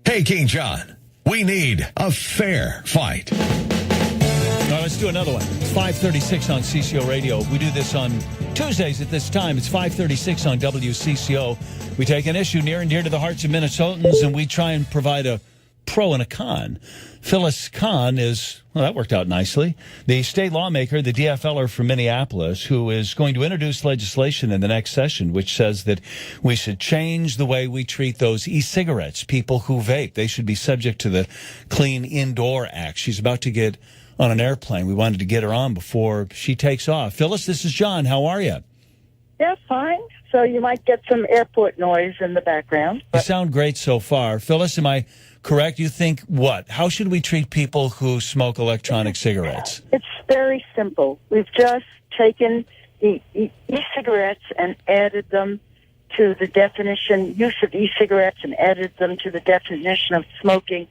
Hey, King John, we need a fair fight. Now let's do another one. It's 5:36 on CCO Radio. We do this on Tuesdays at this time. It's 5:36 on WCCO. We take an issue near and dear to the hearts of Minnesotans, and we try and provide a pro and a con. Phyliss Kahn is, well, that worked out nicely, the state lawmaker, the DFLer from Minneapolis, who is going to introduce legislation in the next session, which says that we should change the way we treat those e-cigarettes, people who vape. They should be subject to the Clean Indoor Act. She's about to get on an airplane. We wanted to get her on before she takes off. Phyllis, this is John. How are you? Yeah, fine. So you might get some airport noise in the background. You sound great so far. Phyllis, am I correct? You think what? How should we treat people who smoke electronic cigarettes? It's very simple. We've just taken the e-cigarettes and added them to the definition, use of e-cigarettes, and added them to the definition of smoking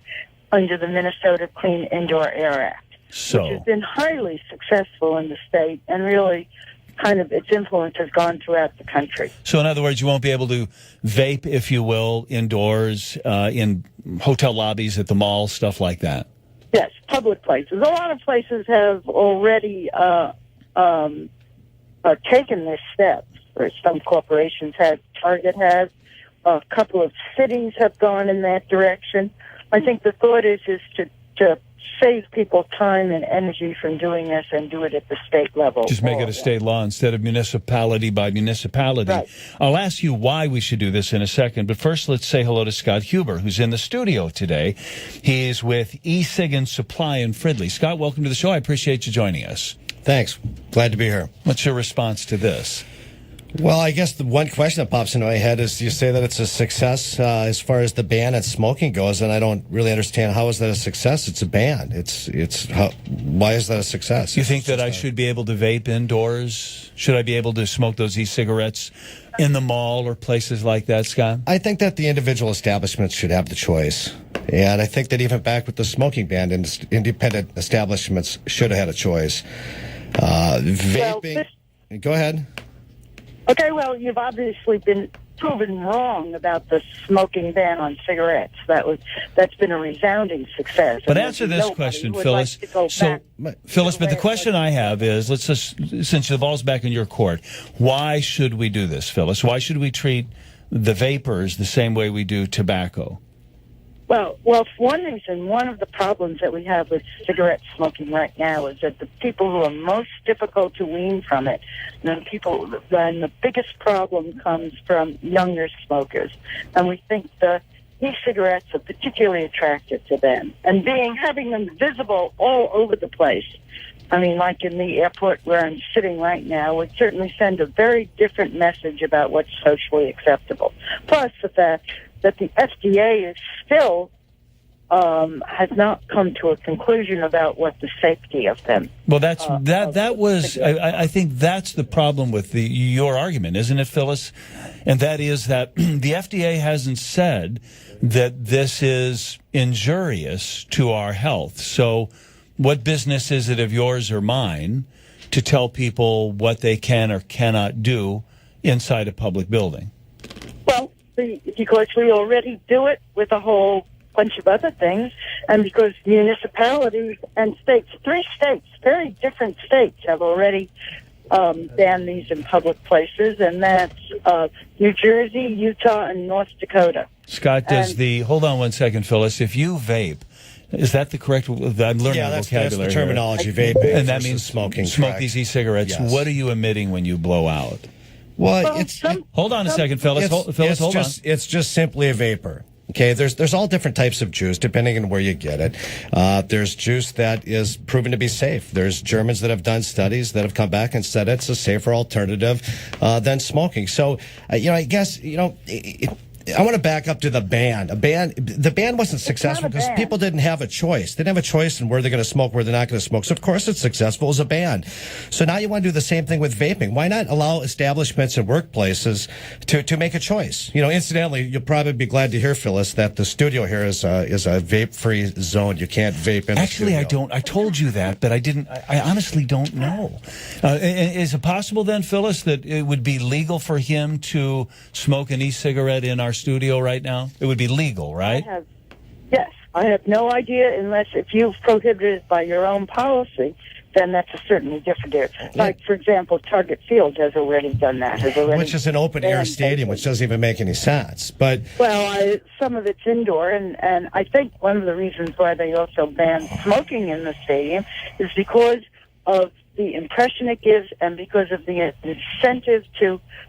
under the Minnesota Clean Indoor Air Act, which has been highly successful in the state, and really kind of its influence has gone throughout the country. So in other words, you won't be able to vape, if you will, indoors, in hotel lobbies, at the mall, stuff like that? Yes, public places. A lot of places have already taken this step, or some corporations have. Target has. A couple of cities have gone in that direction. I think the thought is to save people time and energy from doing this and do it at the state level. Just make it a state law instead of municipality by municipality. Right. I'll ask you why we should do this in a second, but first let's say hello to Scott Huber, who's in the studio today. He's with eCig and Supply in Fridley. Scott, welcome to the show. I appreciate you joining us. Thanks. Glad to be here. What's your response to this? Well, I guess the one question that pops into my head is, you say that it's a success as far as the ban on smoking goes, and I don't really understand how is that a success. It's a ban. Why is that a success? You think that I should be able to vape indoors? Should I be able to smoke those e-cigarettes in the mall or places like that, Scott? I think that the individual establishments should have the choice. And I think that even back with the smoking ban, independent establishments should have had a choice. Vaping. Go ahead. Okay, well, you've obviously been proven wrong about the smoking ban on cigarettes. That's been a resounding success. But answer this question, Phyllis. Phyllis, but the question I have is, since the ball's back in your court, why should we do this, Phyllis? Why should we treat the vapors the same way we do tobacco? Well, for one reason, one of the problems that we have with cigarette smoking right now is that the people who are most difficult to wean from it, and the biggest problem comes from younger smokers. And we think the e-cigarettes are particularly attractive to them. And having them visible all over the place, I mean, like in the airport where I'm sitting right now, would certainly send a very different message about what's socially acceptable. Plus the fact that the FDA is still has not come to a conclusion about what the safety of them. Well, I think that's the problem with your argument, isn't it, Phyllis? And that is that the FDA hasn't said that this is injurious to our health. So what business is it of yours or mine to tell people what they can or cannot do inside a public building? Well, because we already do it with a whole bunch of other things, and because municipalities and states, 3 states, very different states, have already banned these in public places, and that's New Jersey, Utah, and North Dakota. Scott, hold on one second, Phyllis. If you vape, is that the correct? I'm learning that's vocabulary. the terminology, vaping, and that means smoking. Smoke these e-cigarettes. Yes. What are you emitting when you blow out? Well, hold on a second, Phyllis. Phyllis, hold on. It's just simply a vapor. Okay, there's all different types of juice depending on where you get it. There's juice that is proven to be safe. There's Germans that have done studies that have come back and said it's a safer alternative than smoking. So, I guess, I want to back up to the ban. The ban wasn't successful because people didn't have a choice. They didn't have a choice in where they're going to smoke, where they're not going to smoke. So, of course, it's successful as a ban. So now you want to do the same thing with vaping. Why not allow establishments and workplaces to make a choice? Incidentally, you'll probably be glad to hear, Phyllis, that the studio here is a vape-free zone. You can't vape in Actually, the I studio. don't. I told you that, but I didn't. I honestly don't know. Is it possible then, Phyllis, that it would be legal for him to smoke an e-cigarette in our studio right now? It would be legal, right? Yes, I have no idea unless if you've prohibited it by your own policy, then that's a certainly different area. Like, for example, Target Field has already done that. Which is an open-air stadium, which doesn't even make any sense. But some of it's indoor, and I think one of the reasons why they also banned smoking in the stadium is because of the impression it gives and because of the incentive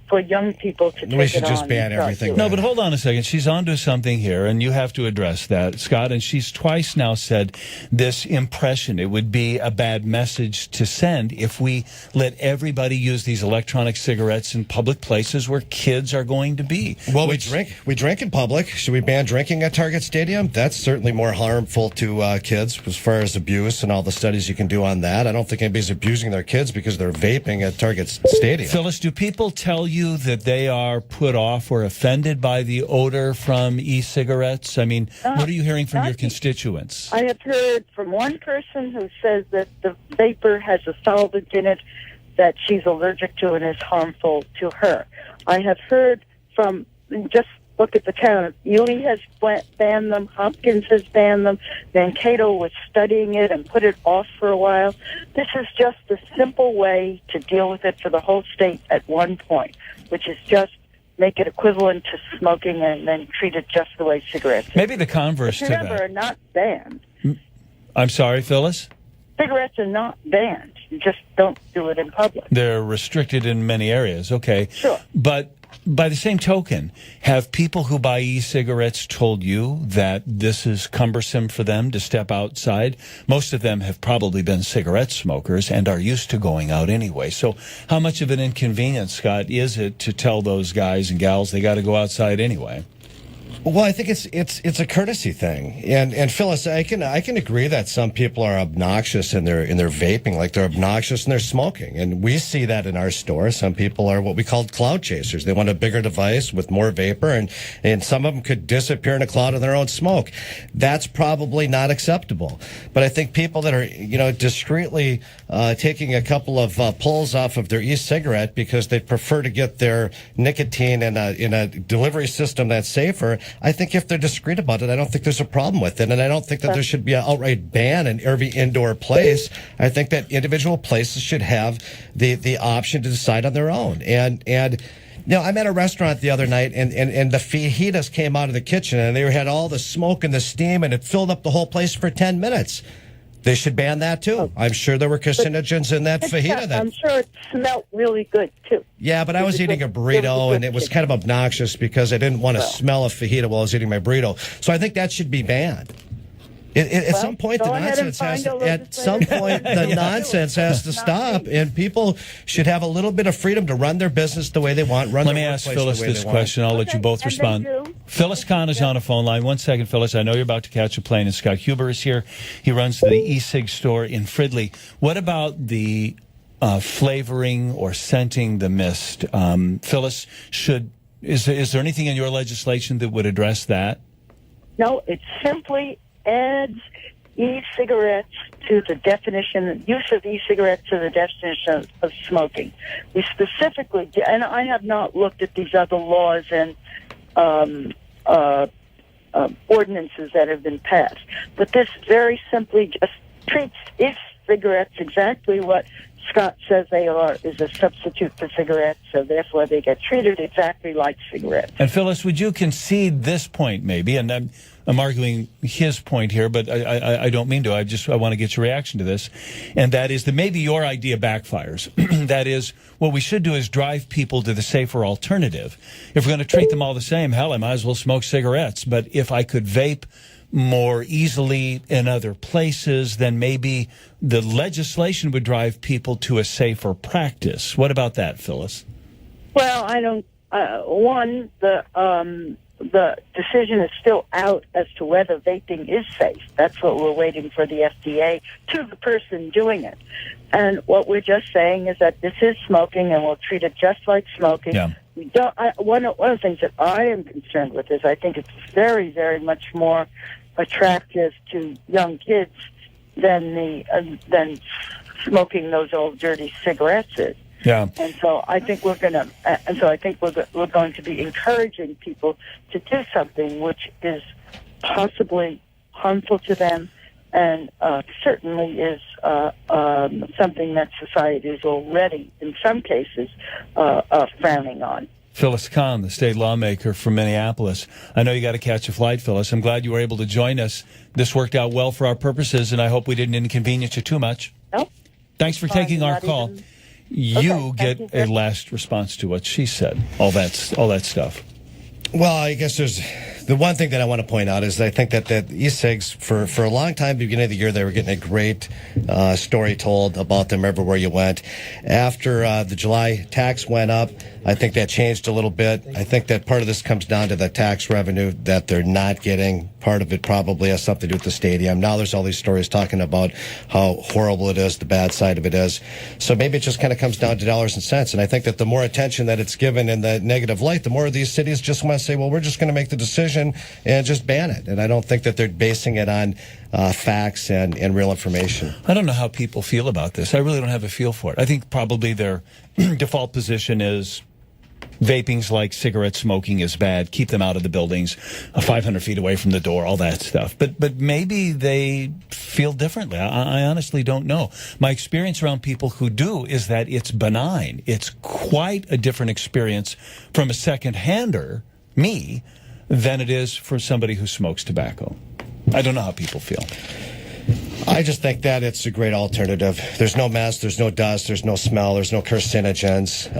for young people to take it on. We should just ban everything. No, but hold on a second. She's onto something here, and you have to address that, Scott. And she's twice now said this impression. It would be a bad message to send if we let everybody use these electronic cigarettes in public places where kids are going to be. Well, we drink in public. Should we ban drinking at Target Stadium? That's certainly more harmful to kids as far as abuse and all the studies you can do on that. I don't think anybody's abusing their kids because they're vaping at Target Stadium. Phyllis, do people tell you that they are put off or offended by the odor from e-cigarettes? I mean, what are you hearing from your constituents? I have heard from one person who says that the vapor has a solvent in it that she's allergic to and is harmful to her. I have heard from, just look at the town, Ely has banned them, Hopkins has banned them, Mankato was studying it and put it off for a while. This is just a simple way to deal with it for the whole state at one point, which is just make it equivalent to smoking and then treat it just the way cigarettes. Maybe the converse but to remember, that. are not banned. I'm sorry, Phyllis? Cigarettes are not banned. You just don't do it in public. They're restricted in many areas, okay. Sure. But by the same token, have people who buy e-cigarettes told you that this is cumbersome for them to step outside? Most of them have probably been cigarette smokers and are used to going out anyway. So how much of an inconvenience, Scott, is it to tell those guys and gals they got to go outside anyway? Well, I think it's a courtesy thing, and Phyllis, I can agree that some people are obnoxious in their vaping, like they're obnoxious in their smoking, and we see that in our store. Some people are what we call cloud chasers. They want a bigger device with more vapor, and some of them could disappear in a cloud of their own smoke. That's probably not acceptable. But I think people that are discreetly taking a couple of pulls off of their e-cigarette because they prefer to get their nicotine in a delivery system that's safer. I think if they're discreet about it, I don't think there's a problem with it. And I don't think that there should be an outright ban in every indoor place. I think that individual places should have the option to decide on their own. And I'm at a restaurant the other night, and the fajitas came out of the kitchen, and they had all the smoke and the steam, and it filled up the whole place for 10 minutes. They should ban that, too. I'm sure there were carcinogens in that fajita. I'm sure it smelled really good, too. Yeah, but I was eating a burrito, and it was kind of obnoxious because I didn't want to smell a fajita while I was eating my burrito. So I think that should be banned. At some point, the nonsense has to stop, and people should have a little bit of freedom to run their business the way they want. Let me ask Phyllis this question. I'll let you both respond. Phyllis Kahn is on a phone line. 1 second, Phyllis. I know you're about to catch a plane, and Scott Huber is here. He runs the eCig store in Fridley. What about the flavoring or scenting the mist? Phyllis, is there anything in your legislation that would address that? No, it simply adds e-cigarettes to the definition, use of e-cigarettes to the definition of smoking. We specifically, and I have not looked at these other laws and ordinances that have been passed, but this very simply just treats e-cigarettes exactly what Scott says they are, is a substitute for cigarettes, so therefore they get treated exactly like cigarettes. And Phyllis, would you concede this point maybe, and I'm arguing his point here, but I don't mean to. I want to get your reaction to this. And that is that maybe your idea backfires. That is, what we should do is drive people to the safer alternative. If we're going to treat them all the same, hell, I might as well smoke cigarettes. But if I could vape more easily in other places, then maybe the legislation would drive people to a safer practice. What about that, Phyllis? Well, I don't. The decision is still out as to whether vaping is safe. That's what we're waiting for the FDA to the person doing it. And what we're just saying is that this is smoking, and we'll treat it just like smoking. Yeah. We don't. One of the things that I am concerned with is I think it's very, very much more attractive to young kids than smoking those old dirty cigarettes is. Yeah. And so I think we're going to be encouraging people to do something which is possibly harmful to them, and certainly is something that society is already, in some cases, frowning on. Phyliss Kahn, the state lawmaker from Minneapolis. I know you got to catch a flight, Phyllis. I'm glad you were able to join us. This worked out well for our purposes, and I hope we didn't inconvenience you too much. Nope. Thanks for taking our call. You get a last response to what she said. All that stuff. Well, I guess there's the one thing that I want to point out is I think that eCigs, for a long time, beginning of the year, they were getting a great story told about them everywhere you went. After the July tax went up, I think that changed a little bit. I think that part of this comes down to the tax revenue that they're not getting. Part of it probably has something to do with the stadium. Now there's all these stories talking about how horrible it is, the bad side of it is. So maybe it just kind of comes down to dollars and cents. And I think that the more attention that it's given in the negative light, the more of these cities just want to say, well, we're just going to make the decision and just ban it. And I don't think that they're basing it on facts and real information. I don't know how people feel about this. I really don't have a feel for it. I think probably their default position is vaping's like cigarette smoking is bad. Keep them out of the buildings, 500 feet away from the door, all that stuff. But maybe they feel differently. I honestly don't know. My experience around people who do is that it's benign. It's quite a different experience from a second-hander, me, than it is for somebody who smokes tobacco. I don't know how people feel. I just think that it's a great alternative. There's no mess, there's no dust, there's no smell, there's no carcinogens.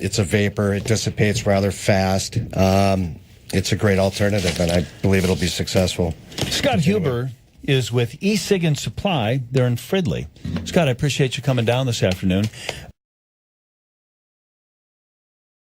It's a vapor. It dissipates rather fast. It's a great alternative, and I believe it'll be successful. Scott Huber is with eCig and Supply. They're in Fridley. Scott, I appreciate you coming down this afternoon.